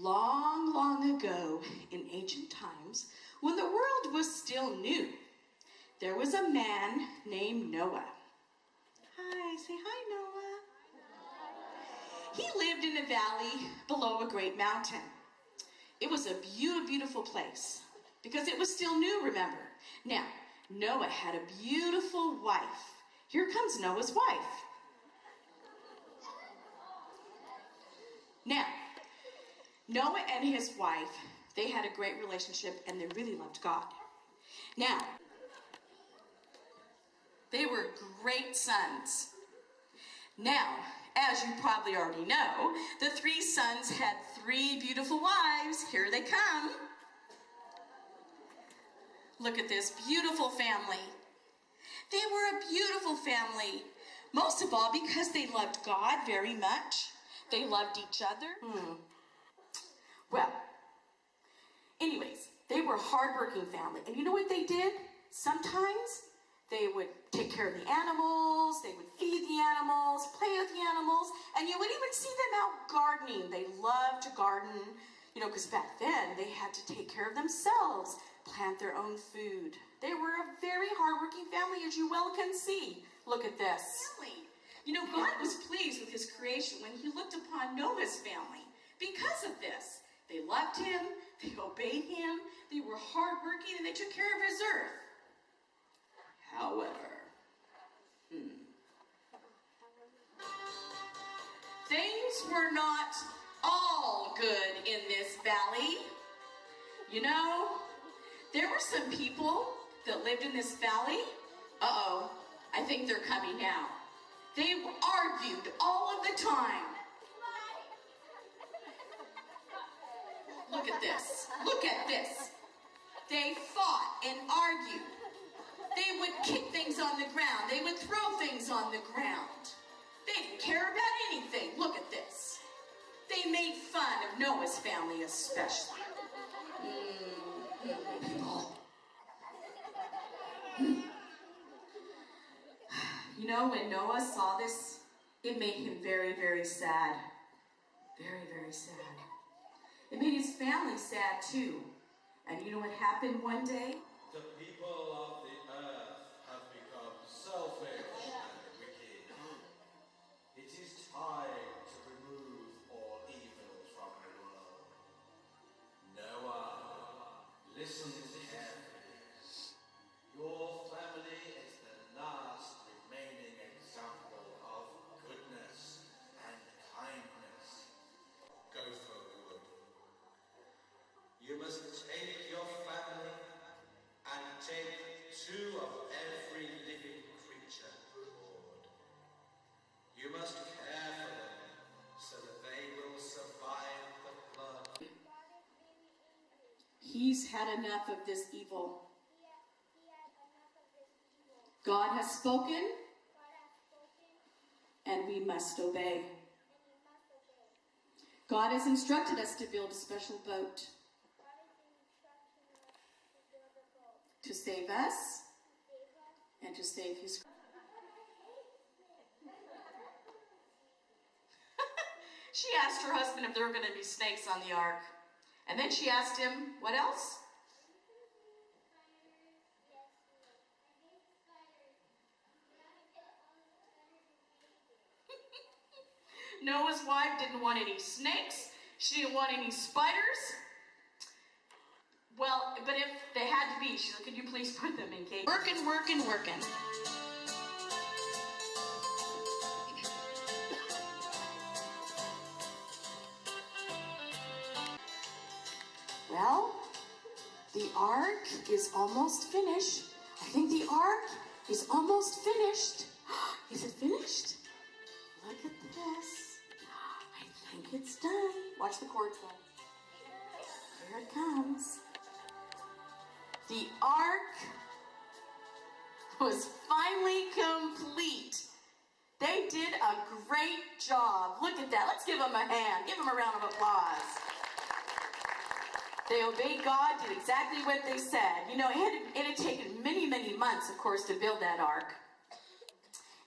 Long, long ago, in ancient times, when the world was still new, there was a man named Noah. Hi, say hi, Noah. He lived in a valley below a great mountain. It was a beautiful place because it was still new, remember. Now, Noah had a beautiful wife. Here comes Noah's wife. Now, Noah and his wife, they had a great relationship and they really loved God. Now, they were great sons. Now, as you probably already know, the three sons had three beautiful wives. Here they come. Look at this beautiful family. They were a beautiful family. Most of all because they loved God very much. They loved each other. Well, anyways, they were a hardworking family. And you know what they did? Sometimes they would take care of the animals, they would feed the animals, play with the animals, and you would even see them out gardening. They loved to garden, because back then they had to take care of themselves, plant their own food. They were a very hardworking family, as you well can see. Look at this. God was pleased with his creation when he looked upon Noah's family. Because of this, they loved him, they obeyed him, they were hardworking, and they took care of his earth. However, things were not all good in this valley. There were some people that lived in this valley. I think they're coming now. They argued all of the time. Look at this. Look at this. They fought and argued. They would kick things on the ground. They would throw things on the ground. They didn't care about anything. Look at this. They made fun of Noah's family especially. When Noah saw this, it made him very, very sad. Very, very sad. It made his family sad too. And you know what happened one day? The people of the earth have become selfish and wicked. It is time to remove all evil from the world. Noah, listen carefully. Your family is the last remaining example of goodness and kindness. Go forward. You must take your family and take 2 of every living creature aboard. You must care for them so that they will survive the flood. He's had enough of this evil. God has spoken, and we must obey. God has instructed us to build a special boat to save us and to save his. She asked her husband if there were going to be snakes on the ark. And then she asked him, what else? Noah's wife didn't want any snakes. She didn't want any spiders. Well, but if they had to be, she said, could you please put them in cages? Working. Well, the ark is almost finished. I think the ark is almost finished. Is it finished? Look at this. I think it's done. Watch the cords though. Here it comes. The ark was finally complete. They did a great job. Look at that. Let's give them a hand. Give them a round of applause. They obeyed God, did exactly what they said. It had taken many, many months, of course, to build that ark.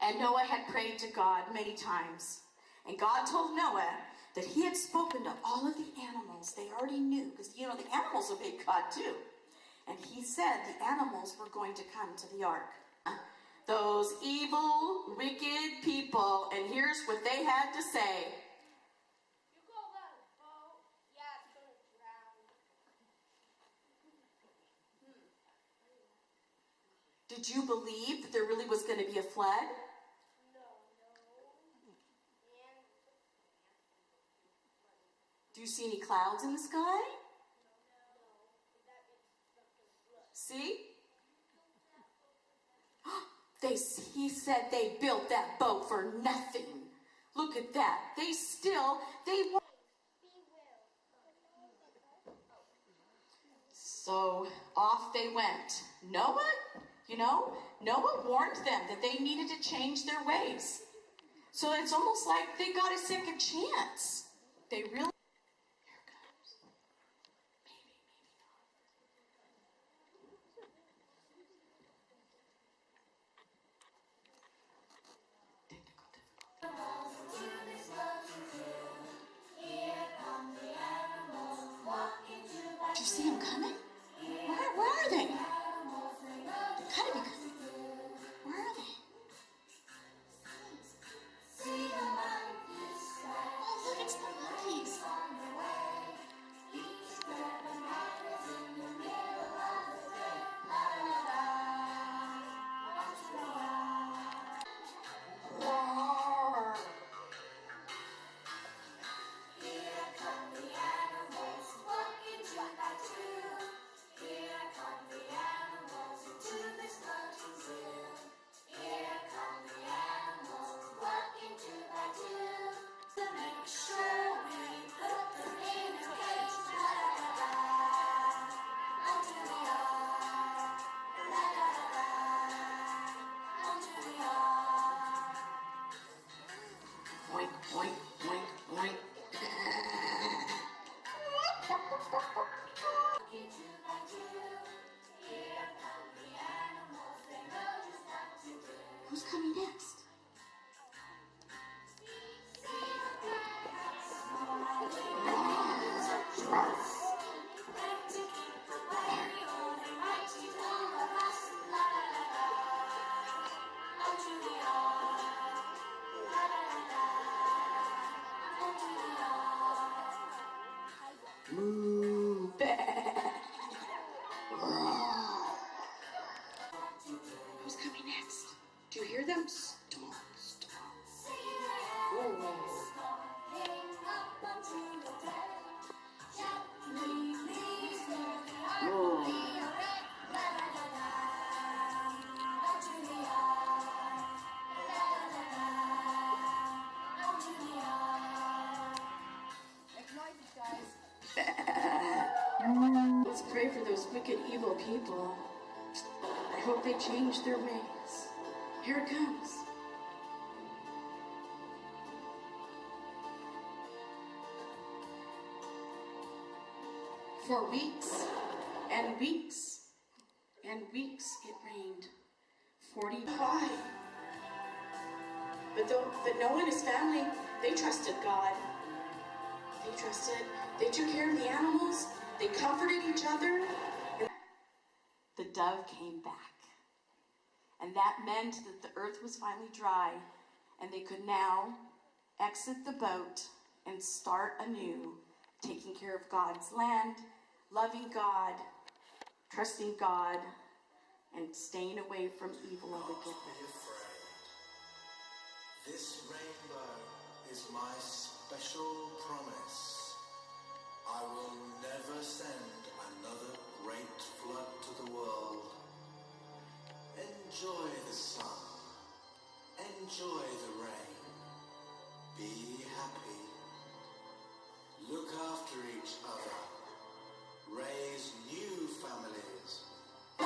And Noah had prayed to God many times. And God told Noah that he had spoken to all of the animals. They already knew, because, the animals obeyed God too. And he said the animals were going to come to the ark. Those evil, wicked people, and here's what they had to say. You call that a boat? Yeah, it's gonna drown. Did you believe that there really was going to be a flood? No. Do you see any clouds in the sky? See? He said they built that boat for nothing. Look at that. So off they went. Noah warned them that they needed to change their ways. So it's almost like they got a second chance. They really... Here it comes. Maybe not. Do you see them coming? Where are they? They gotta be coming. Where are they? Oh, look, it's the monkeys. Roar. Oink, oink, oink, oink. Who's coming next? Move back. Who's coming next? Do you hear them? Stomp, stomp. Let's pray for those wicked, evil people. I hope they change their ways. Here it comes. For weeks and weeks and weeks it rained. 45. But Noah and his family, they trusted God. They took care of the animals. They comforted each other. The dove came back. And that meant that the earth was finally dry, and they could now exit the boat and start anew, taking care of God's land, loving God, trusting God, and staying away from evil and wickedness. Don't be afraid. This rainbow is my special promise. I will never send another great flood to the world. Enjoy the sun. Enjoy the rain. Be happy. Look after each other. Raise new families. The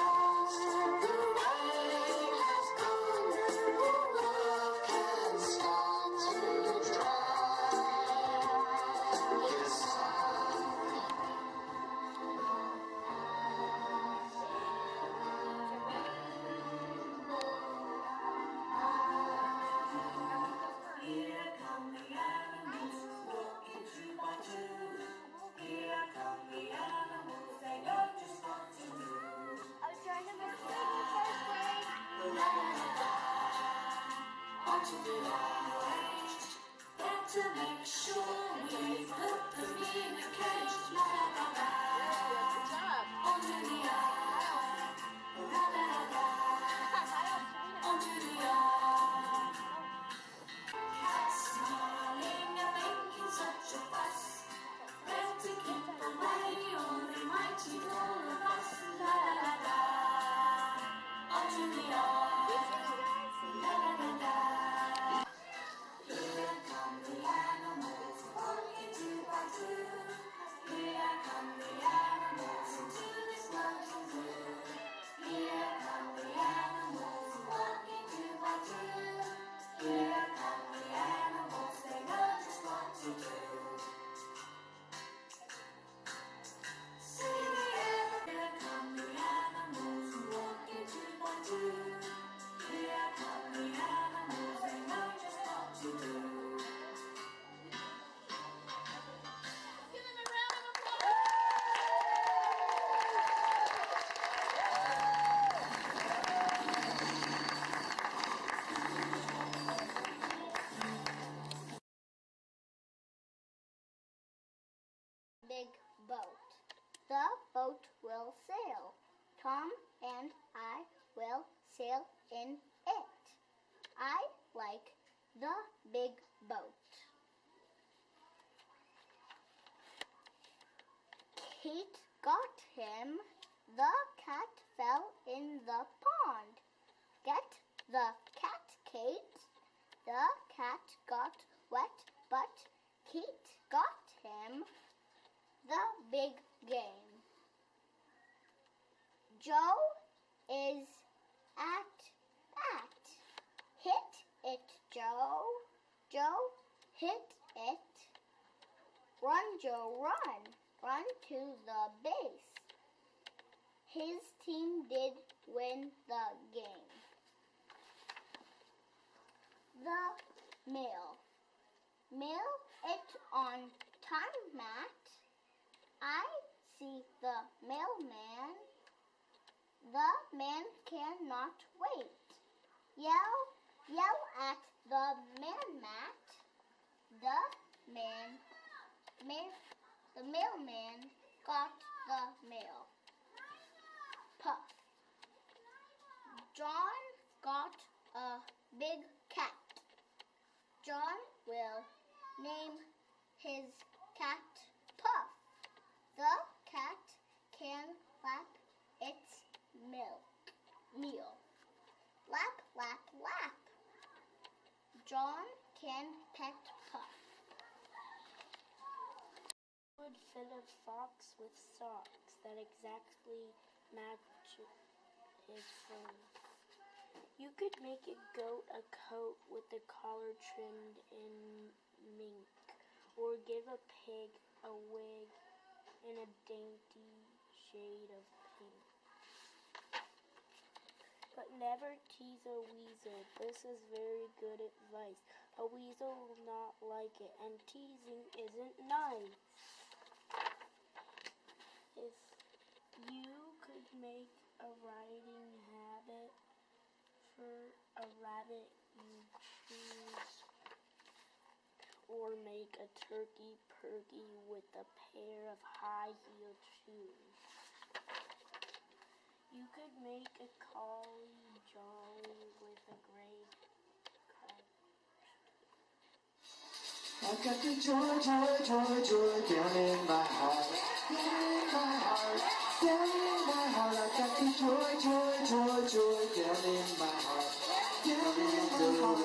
rain has gone. The world can start to to make sure we put them in a cage. La la la la. Onto the yard. La la la la. Onto the yard. Cats snarling and making such a fuss. Well, to keep away all the mighty all of us. La la la la. Onto the yard. La la la la. Here come the animals, walking two by two. Here come the animals into this wonderful zoo. Here come the animals, walking two by two. Here come the animals, they know just what to do. See the here come the animals, walking two by two. Here come the animals, they know just what to do. Give them a round of applause. Big boat. The boat will sail. Tom and I will sail in it. I like the big boat. Kate got him. The cat fell in the pond. Get the cat, Kate. The cat got wet, but Kate got him. The big game. Joe is at bat. Hit it, Joe. Joe, hit it. Run, Joe, run. Run to the base. His team did win the game. The mail. Mail it on time, Matt. I see the mailman. The man cannot wait. Yell at the man, Matt. The mailman got the mail. Puff. John got a big cat. John will name his cat Puff. The cat can lap its meal. Lap, lap, lap. John can pet Puff. Would fit a fox with socks that exactly match his fur. You could make a goat a coat with the collar trimmed in mink, or give a pig a wig in a dainty shade of pink. But never tease a weasel. This is very good advice. A weasel will not like it, and teasing isn't nice. If you could make a riding habit for a rabbit, you choose, or make a turkey perky with a pair of high-heeled shoes. You could make a collie jolly with a gray coat. I got the joy, joy, joy, joy down in my heart. Down in my heart, down in my heart. I got the joy, joy, joy, joy down in my heart. Down in my heart.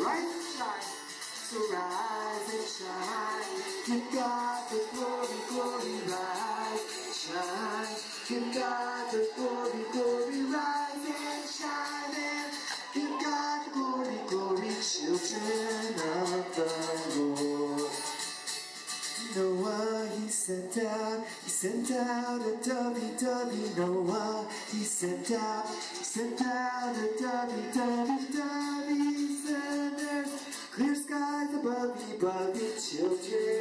Rise and shine, so rise and shine. You got the glory, glory, rise and shine. You got the glory, glory, rise and shine. And you got the glory, glory, children of the Lord. Noah, he sent out a dovey, Noah, he sent out a dovey, said there's clear skies above the children